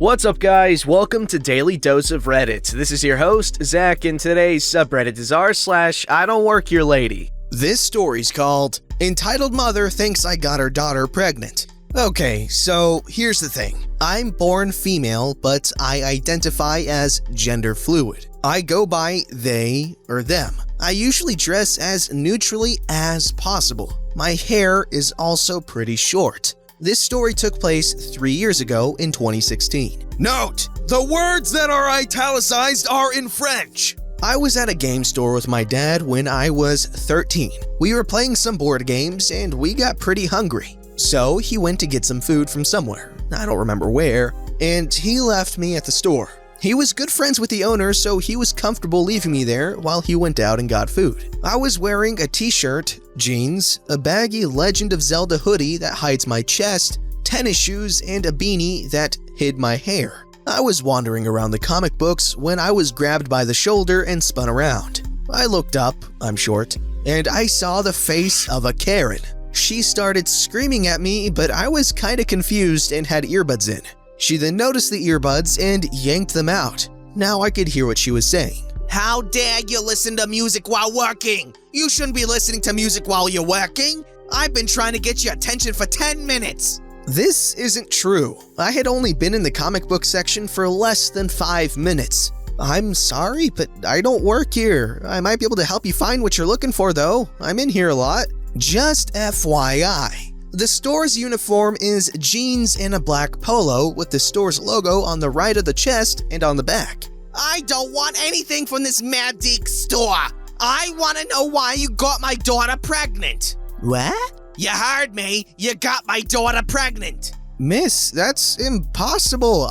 What's up, guys? Welcome to Daily Dose of Reddit. This is your host, Zach, and today's subreddit is r/IDontWorkHereLady. This story's called Entitled Mother Thinks I Got Her Daughter Pregnant. Okay, so here's the thing. I'm born female, but I identify as gender fluid. I go by they or them. I usually dress as neutrally as possible. My hair is also pretty short. This story took place 3 years ago in 2016. Note: the words that are italicized are in French. I was at a game store with my dad when I was 13. We were playing some board games and we got pretty hungry. So he went to get some food from somewhere, I don't remember where, and he left me at the store. He was good friends with the owner, so he was comfortable leaving me there while he went out and got food. I was wearing a t-shirt, jeans, a baggy Legend of Zelda hoodie that hides my chest, tennis shoes, and a beanie that hid my hair. I was wandering around the comic books when I was grabbed by the shoulder and spun around. I looked up, I'm short, and I saw the face of a Karen. She started screaming at me, but I was kinda confused and had earbuds in. She then noticed the earbuds and yanked them out. Now I could hear what she was saying. How dare you listen to music while working? You shouldn't be listening to music while you're working. I've been trying to get your attention for 10 minutes. This isn't true. I had only been in the comic book section for less than 5 minutes. I'm sorry, but I don't work here. I might be able to help you find what you're looking for though. I'm in here a lot. Just FYI. The store's uniform is jeans and a black polo with the store's logo on the right of the chest and on the back. I don't want anything from this Mad Geek store. I want to know why you got my daughter pregnant. What? You heard me. You got my daughter pregnant. Miss, that's impossible.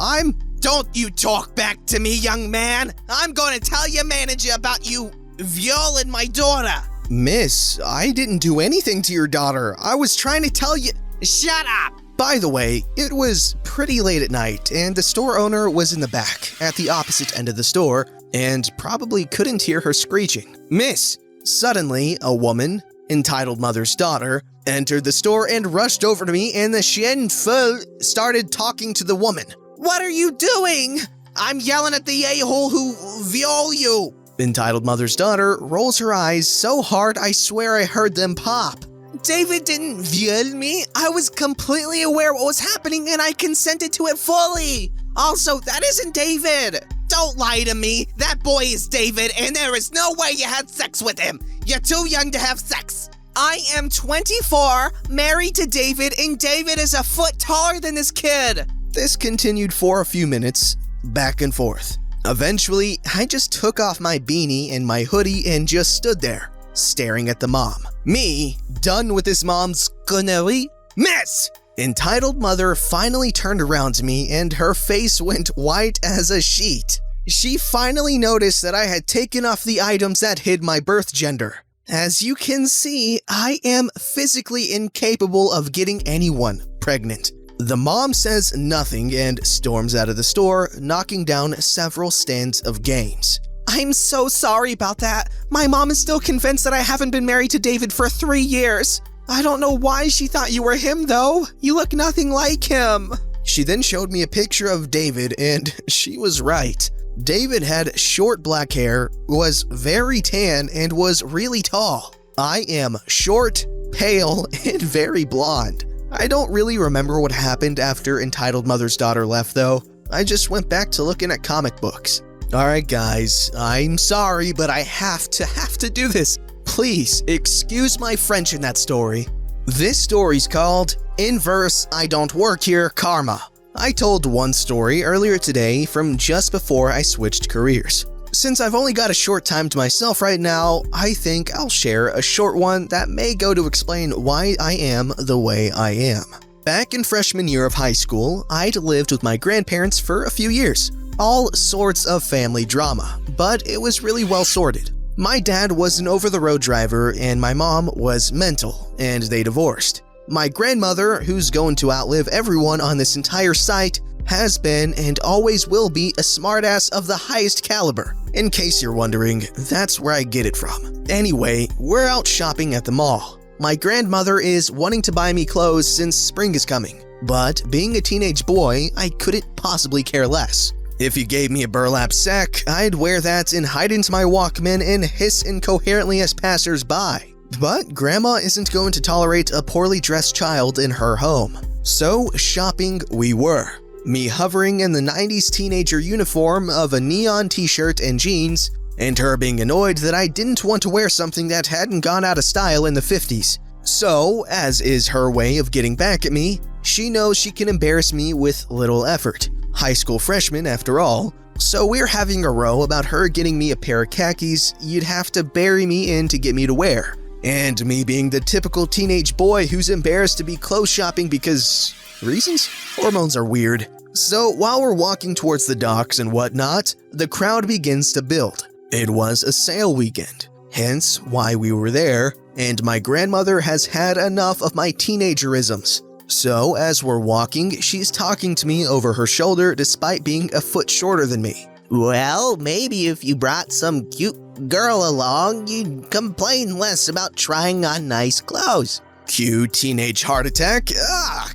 Don't you talk back to me, young man. I'm going to tell your manager about you violating my daughter. Miss, I didn't do anything to your daughter. I was trying to tell you. Shut up! By the way, it was pretty late at night, and the store owner was in the back, at the opposite end of the store, and probably couldn't hear her screeching. Miss! Suddenly, a woman, entitled mother's daughter, entered the store and rushed over to me, and the chien fou started talking to the woman. What are you doing? I'm yelling at the a-hole who viol you. Entitled mother's daughter rolls her eyes so hard I swear I heard them pop. David didn't viol me. I was completely aware what was happening and I consented to it fully. Also, that isn't David. Don't lie to me. That boy is David and there is no way you had sex with him. You're too young to have sex. I am 24, married to David, and David is a foot taller than this kid. This continued for a few minutes, back and forth. Eventually, I just took off my beanie and my hoodie and just stood there, staring at the mom. Me, done with this mom's connery. Miss! Entitled mother finally turned around to me and her face went white as a sheet. She finally noticed that I had taken off the items that hid my birth gender. As you can see, I am physically incapable of getting anyone pregnant. The mom says nothing and storms out of the store, knocking down several stands of games. I'm so sorry about that. My mom is still convinced that I haven't been married to David for 3 years. I don't know why she thought you were him though. You look nothing like him. She then showed me a picture of David and she was right. David had short black hair, was very tan, and was really tall. I am short, pale, and very blonde. I don't really remember what happened after Entitled Mother's Daughter left though. I just went back to looking at comic books. Alright guys, I'm sorry, but I have to do this. Please, excuse my French in that story. This story's called Inverse I Don't Work Here Karma. I told one story earlier today from just before I switched careers. Since I've only got a short time to myself right now, I think I'll share a short one that may go to explain why I am the way I am. Back in freshman year of high school, I'd lived with my grandparents for a few years. All sorts of family drama, but it was really well sorted. My dad was an over-the-road driver and my mom was mental, and they divorced. My grandmother, who's going to outlive everyone on this entire site, has been and always will be a smartass of the highest caliber. In case you're wondering, that's where I get it from. Anyway, we're out shopping at the mall. My grandmother is wanting to buy me clothes since spring is coming. But being a teenage boy, I couldn't possibly care less. If you gave me a burlap sack, I'd wear that and hide into my Walkman and hiss incoherently as passers-by. But Grandma isn't going to tolerate a poorly dressed child in her home. So shopping we were. Me hovering in the 90s teenager uniform of a neon t-shirt and jeans, and her being annoyed that I didn't want to wear something that hadn't gone out of style in the 50s. So, as is her way of getting back at me, she knows she can embarrass me with little effort. High school freshman after all. So we're having a row about her getting me a pair of khakis you'd have to bury me in to get me to wear. And me being the typical teenage boy who's embarrassed to be clothes shopping because reasons? Hormones are weird. So while we're walking towards the docks and whatnot, the crowd begins to build. It was a sale weekend, hence why we were there, and my grandmother has had enough of my teenagerisms. So as we're walking, she's talking to me over her shoulder despite being a foot shorter than me. Well, maybe if you brought some cute girl along, you'd complain less about trying on nice clothes. Cue teenage heart attack.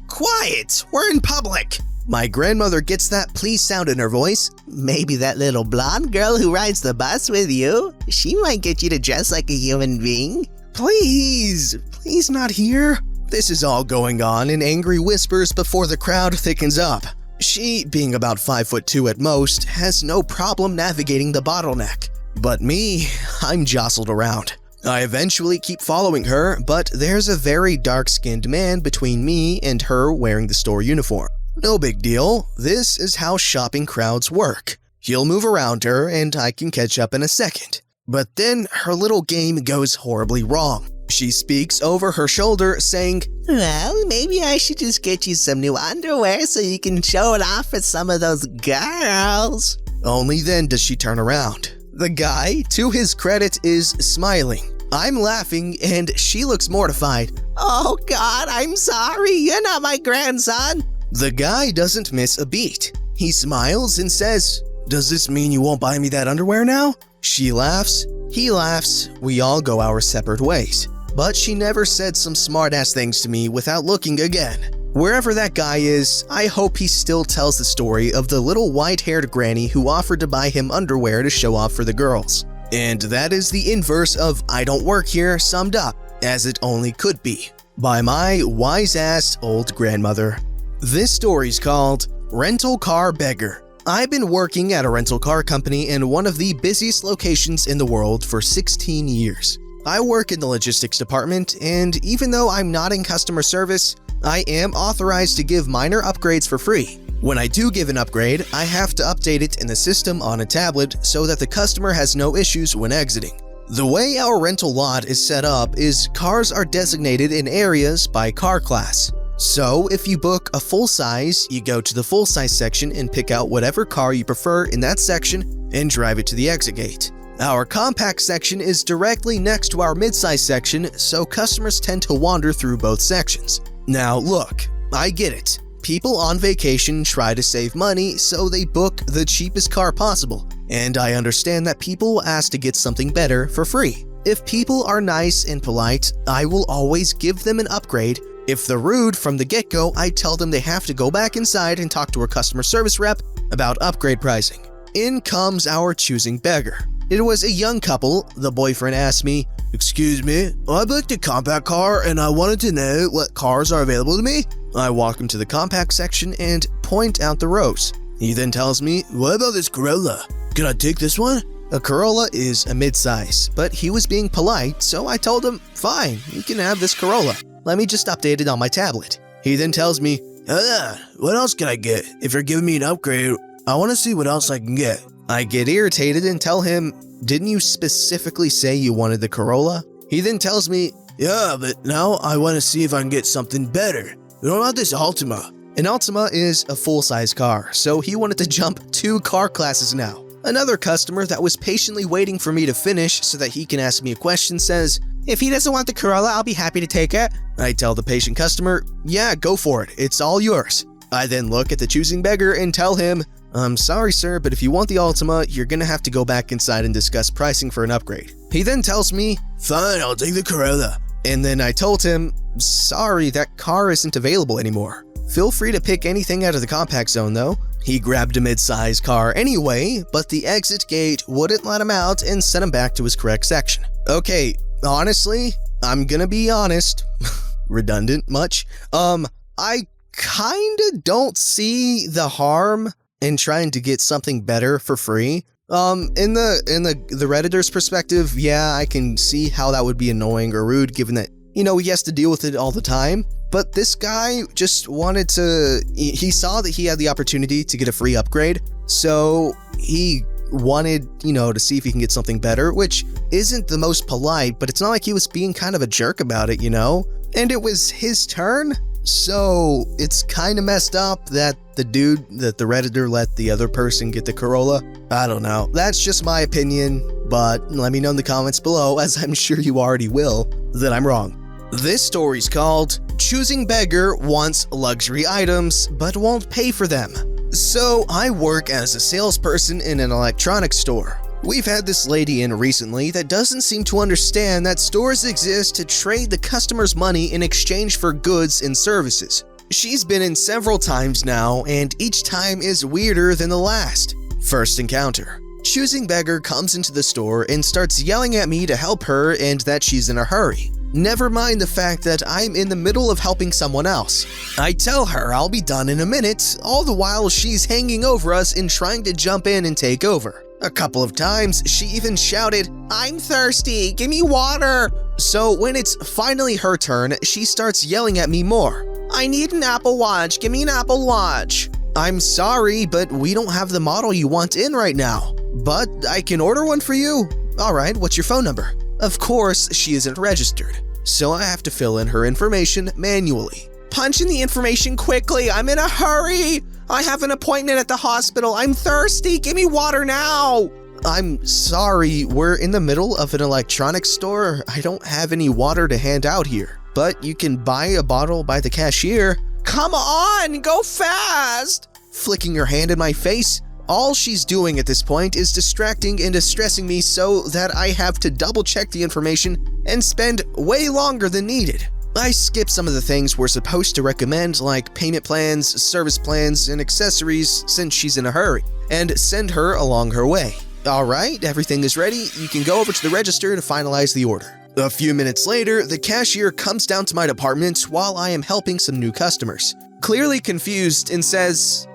Quiet! We're in public! My grandmother gets that please sound in her voice. Maybe that little blonde girl who rides the bus with you, she might get you to dress like a human being. Please not here. This is all going on in angry whispers before the crowd thickens up. She, being about 5'2" at most, has no problem navigating the bottleneck. But me, I'm jostled around. I eventually keep following her, but there's a very dark-skinned man between me and her wearing the store uniform. No big deal, this is how shopping crowds work. He'll move around her and I can catch up in a second. But then her little game goes horribly wrong. She speaks over her shoulder saying, Well, maybe I should just get you some new underwear so you can show it off for some of those girls. Only then does she turn around. The guy, to his credit, is smiling. I'm laughing and she looks mortified. Oh God, I'm sorry, you're not my grandson. The guy doesn't miss a beat. He smiles and says, Does this mean you won't buy me that underwear now? She laughs, he laughs, we all go our separate ways. But she never said some smart-ass things to me without looking again. Wherever that guy is, I hope he still tells the story of the little white-haired granny who offered to buy him underwear to show off for the girls. And that is the inverse of I Don't Work Here summed up, as it only could be, by my wise-ass old grandmother. This story's called Rental Car Beggar. I've been working at a rental car company in one of the busiest locations in the world for 16 years. I work in the logistics department, and even though I'm not in customer service, I am authorized to give minor upgrades for free. When I do give an upgrade, I have to update it in the system on a tablet so that the customer has no issues when exiting. The way our rental lot is set up is cars are designated in areas by car class. So if you book a full size, you go to the full size section and pick out whatever car you prefer in that section and drive it to the exit gate. Our compact section is directly next to our midsize section, so customers tend to wander through both sections. Now look, I get it. People on vacation try to save money, so they book the cheapest car possible. And I understand that people will ask to get something better for free. If people are nice and polite, I will always give them an upgrade. If they're rude from the get-go, I tell them they have to go back inside and talk to a customer service rep about upgrade pricing. In comes our choosing beggar. It was a young couple. The boyfriend asked me, "Excuse me, I booked a compact car and I wanted to know what cars are available to me." I walk him to the compact section and point out the rows. He then tells me, "What about this Corolla? Can I take this one?" A Corolla is a midsize, but he was being polite, so I told him, "Fine, you can have this Corolla. Let me just update it on my tablet." He then tells me, "What else can I get? If you're giving me an upgrade, I want to see what else I can get." I get irritated and tell him, "Didn't you specifically say you wanted the Corolla?" He then tells me, "Yeah, but now I want to see if I can get something better. What about this Altima?" An Altima is a full-size car, so he wanted to jump 2 car classes now. Another customer that was patiently waiting for me to finish so that he can ask me a question says, If he doesn't want the Corolla, I'll be happy to take it. I tell the patient customer, "Yeah, go for it. It's all yours." I then look at the choosing beggar and tell him, "I'm sorry, sir, but if you want the Altima, you're gonna have to go back inside and discuss pricing for an upgrade." He then tells me, "Fine, I'll take the Corolla." And then I told him, "Sorry, that car isn't available anymore." Feel free to pick anything out of the compact zone though. He grabbed a mid-sized car anyway, but the exit gate wouldn't let him out and sent him back to his correct section. Okay, honestly, I'm gonna be honest. Redundant much? I kinda don't see the harm in trying to get something better for free. In the Redditor's perspective, yeah, I can see how that would be annoying or rude given that, he has to deal with it all the time. But this guy just wanted to, he saw that he had the opportunity to get a free upgrade, so he wanted, to see if he can get something better, which isn't the most polite, but it's not like he was being kind of a jerk about it, And it was his turn, so it's kind of messed up that the Redditor let the other person get the Corolla. I don't know. That's just my opinion, but let me know in the comments below, as I'm sure you already will, that I'm wrong. This story's called Choosing Beggar Wants Luxury Items But Won't Pay for Them. So I work as a salesperson in an electronics store. We've had this lady in recently that doesn't seem to understand that stores exist to trade the customer's money in exchange for goods and services. She's been in several times now, and each time is weirder than the last. First encounter. Choosing Beggar comes into the store and starts yelling at me to help her and that she's in a hurry. Never mind the fact that I'm in the middle of helping someone else. I tell her I'll be done in a minute, all the while she's hanging over us and trying to jump in and take over. A couple of times, she even shouted, "I'm thirsty, give me water!" So when it's finally her turn, she starts yelling at me more. "I need an Apple Watch, give me an Apple Watch." "I'm sorry, but we don't have the model you want in right now. But I can order one for you." "Alright, what's your phone number?" Of course, she isn't registered, so I have to fill in her information manually. "Punch in the information quickly, I'm in a hurry! I have an appointment at the hospital, I'm thirsty, give me water now!" "I'm sorry, we're in the middle of an electronics store. I don't have any water to hand out here, but you can buy a bottle by the cashier." "Come on, go fast!" Flicking her hand in my face. All she's doing at this point is distracting and distressing me so that I have to double check the information and spend way longer than needed. I skip some of the things we're supposed to recommend, like payment plans, service plans, and accessories since she's in a hurry, and send her along her way. "Alright, everything is ready, you can go over to the register to finalize the order." A few minutes later, the cashier comes down to my department while I am helping some new customers. Clearly confused and says,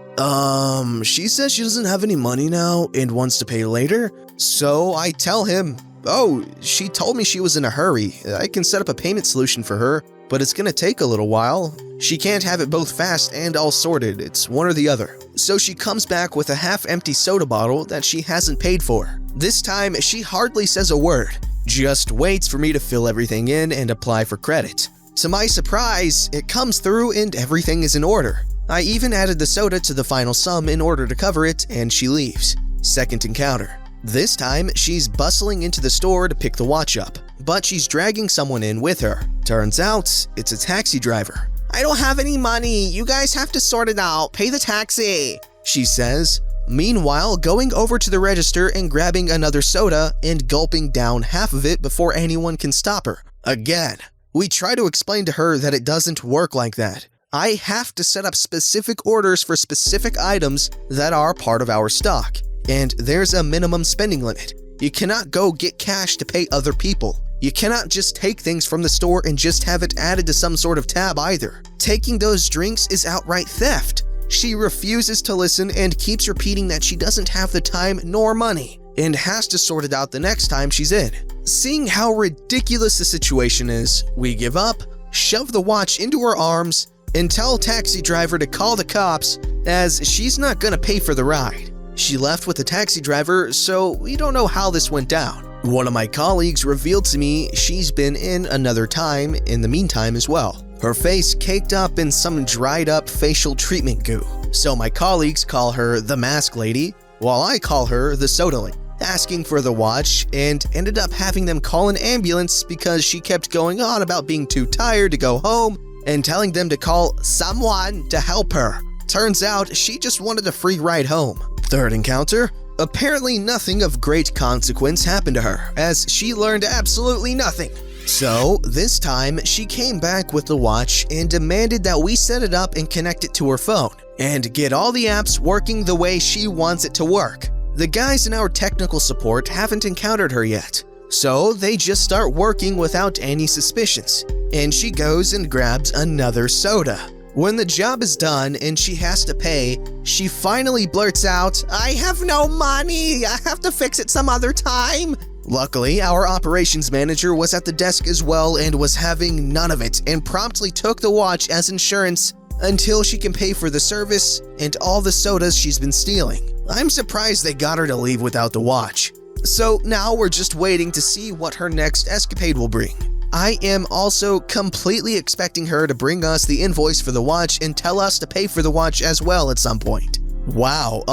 she says she doesn't have any money now and wants to pay later." So I tell him, "Oh, she told me she was in a hurry. I can set up a payment solution for her, but it's gonna take a little while. She can't have it both fast and all sorted, it's one or the other." So she comes back with a half-empty soda bottle that she hasn't paid for. This time, she hardly says a word, just waits for me to fill everything in and apply for credit. To my surprise, it comes through and everything is in order. I even added the soda to the final sum in order to cover it, and she leaves. Second encounter. This time, she's bustling into the store to pick the watch up, but she's dragging someone in with her. Turns out, it's a taxi driver. "I don't have any money, you guys have to sort it out, pay the taxi," she says. Meanwhile, going over to the register and grabbing another soda and gulping down half of it before anyone can stop her. Again, we try to explain to her that it doesn't work like that. I have to set up specific orders for specific items that are part of our stock, and there's a minimum spending limit. You cannot go get cash to pay other people. You cannot just take things from the store and just have it added to some sort of tab either. Taking those drinks is outright theft. She refuses to listen and keeps repeating that she doesn't have the time nor money, and has to sort it out the next time she's in. Seeing how ridiculous the situation is, we give up, shove the watch into her arms, and tell taxi driver to call the cops as she's not gonna pay for the ride. She left with the taxi driver, so we don't know how this went down. One of my colleagues revealed to me she's been in another time in the meantime as well. Her face caked up in some dried up facial treatment goo. So my colleagues call her the mask lady, while I call her the soda lady, asking for the watch, and ended up having them call an ambulance because she kept going on about being too tired to go home and telling them to call someone to help her. Turns out she just wanted a free ride home. Third encounter. Apparently nothing of great consequence happened to her, as she learned absolutely nothing. So this time she came back with the watch and demanded that we set it up and connect it to her phone and get all the apps working the way she wants it to work. The guys in our technical support haven't encountered her yet, so they just start working without any suspicions, and she goes and grabs another soda. When the job is done and she has to pay, she finally blurts out, "I have no money, I have to fix it some other time." Luckily, our operations manager was at the desk as well and was having none of it and promptly took the watch as insurance until she can pay for the service and all the sodas she's been stealing. I'm surprised they got her to leave without the watch. So now we're just waiting to see what her next escapade will bring. I am also completely expecting her to bring us the invoice for the watch and tell us to pay for the watch as well at some point. Wow,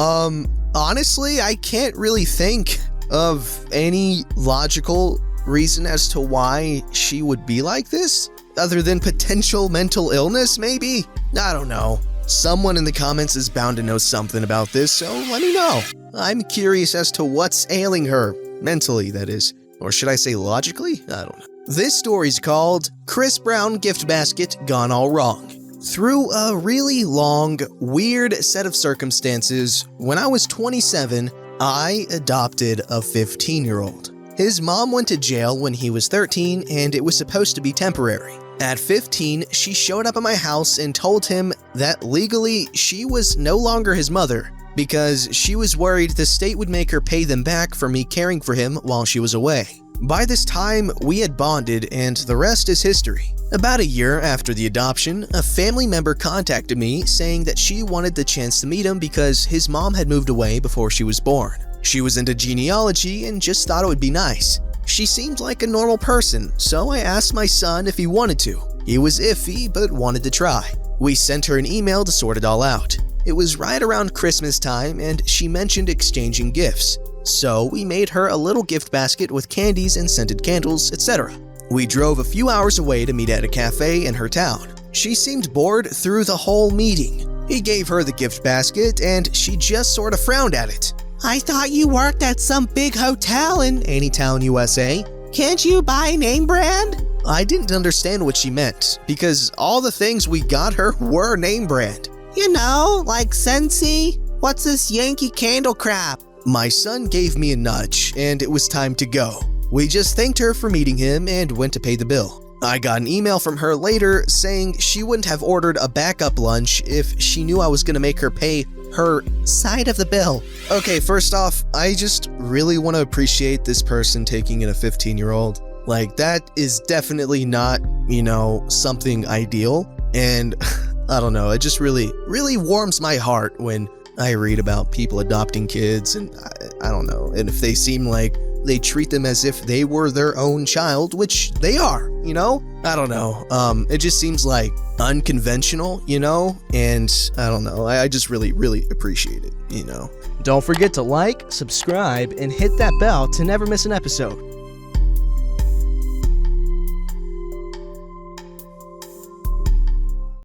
honestly, I can't really think of any logical reason as to why she would be like this, other than potential mental illness, maybe? I don't know. Someone in the comments is bound to know something about this, so let me know. I'm curious as to what's ailing her, mentally that is, or should I say logically? I don't know. This story's called Chris Brown Gift Basket Gone All Wrong. Through a really long, weird set of circumstances, when I was 27, I adopted a 15-year-old. His mom went to jail when he was 13, and it was supposed to be temporary. At 15, she showed up at my house and told him that legally she was no longer his mother because she was worried the state would make her pay them back for me caring for him while she was away. By this time, we had bonded, and the rest is history. About a year after the adoption, a family member contacted me saying that she wanted the chance to meet him because his mom had moved away before she was born. She was into genealogy and just thought it would be nice. She seemed like a normal person, so I asked my son if he wanted to. He was iffy, but wanted to try. We sent her an email to sort it all out. It was right around Christmas time, and she mentioned exchanging gifts. So we made her a little gift basket with candies and scented candles, etc. We drove a few hours away to meet at a cafe in her town. She seemed bored through the whole meeting. He gave her the gift basket, and she just sort of frowned at it. I thought you worked at some big hotel in Anytown, USA. Can't you buy name brand? I didn't understand what she meant, because all the things we got her were name brand. You know, like Scentsy. What's this Yankee Candle crap? My son gave me a nudge, and it was time to go. We just thanked her for meeting him and went to pay the bill. I got an email from her later saying she wouldn't have ordered a backup lunch if she knew I was going to make her pay her side of the bill. Okay, first off, I just really want to appreciate this person taking in a 15-year-old. Like, that is definitely not, something ideal. And I don't know, it just really warms my heart when I read about people adopting kids, and I don't know, and if they seem like they treat them as if they were their own child, which they are, I don't know. It just seems like unconventional, and I don't know. I just really appreciate it, Don't forget to like, subscribe, and hit that bell to never miss an episode.